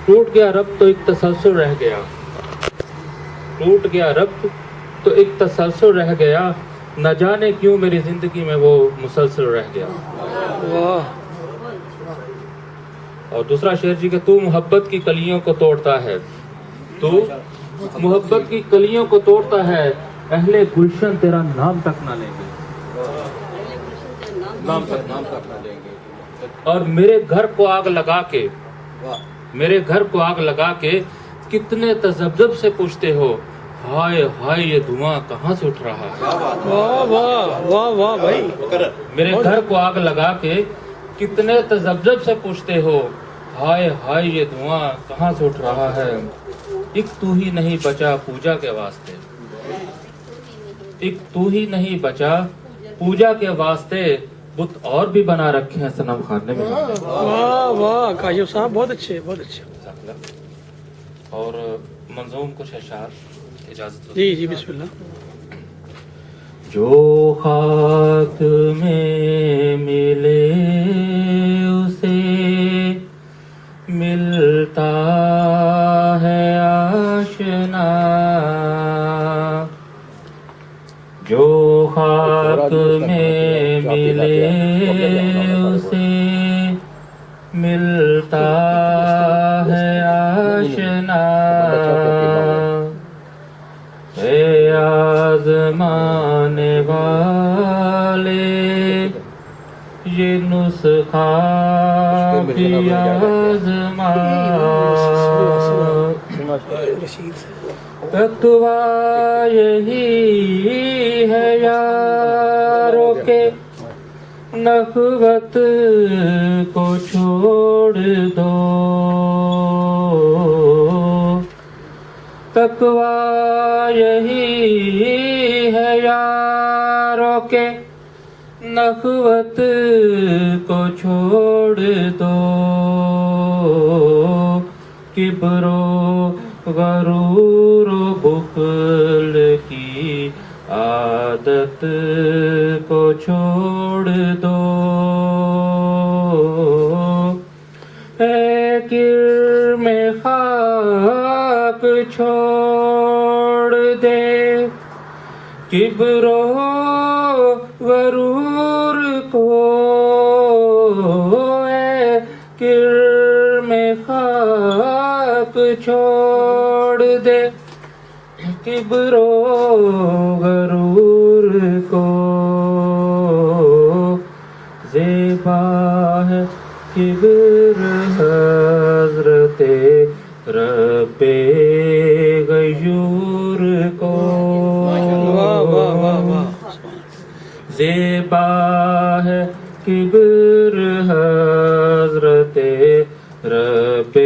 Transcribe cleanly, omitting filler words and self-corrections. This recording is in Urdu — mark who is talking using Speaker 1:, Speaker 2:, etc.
Speaker 1: ٹوٹ گیا ربط تو ایک تسلسل رہ گیا، ٹوٹ گیا ربط تو ایک تسلسل رہ گیا، نہ جانے کیوں میری زندگی میں وہ مسلسل رہ گیا۔ اور دوسرا شعر جی کہ تو محبت کی کلیوں کو توڑتا ہے، تو محبت کی کلیوں کو توڑتا ہے، اہل گلشن تیرا نام تک نہ لیں گے، نام تک نہ لیں گے۔ اور میرے گھر کو آگ لگا کے، میرے گھر کو آگ لگا کے کتنے تذبذب سے پوچھتے ہو، ہائے ہائے یہ دھواں کہاں سے اٹھ رہا ہے۔
Speaker 2: واہ واہ واہ واہ بھائی،
Speaker 1: میرے گھر کو آگ لگا کے کتنے تذبذب سے پوچھتے ہو، ہائے ہائے یہ دھواں کہاں سے اٹھ رہا ہے۔ ایک تو ہی نہیں بچا پوجا کے واسطے، ایک تو ہی نہیں بچا پوجا کے واسطے، بت اور بھی بنا رکھے ہیں صنم خانے میں۔
Speaker 2: واہ واہ کاشف صاحب، بہت اچھے بہت اچھے۔
Speaker 1: اور منظوم کچھ اشعار اجازت ہو؟
Speaker 2: جی جی بسم اللہ۔
Speaker 1: جو خاک میں ملے اسے ملتا ہے آشنا، جو خاک میں ملے اسے ملتا ہے آشنا، اے آزمانے والے یہ نسخہ بھی آزما، تقویٰ یہی ہے یارو کے نخوت کو چھوڑ دو، تقویٰ یہی ہے یارو کے نخوت کو چھوڑ دو، کبر و غرور و بخل کی عادت کو چھوڑ دو، اے کرم خاک چھوڑ دے کبر و غرور کو، اے کرم خاک چھوڑ دے کبر و غرور کو، زیبا ہے کبر حضرت رب غیور کو، زیبا ہے کبر حضرت رب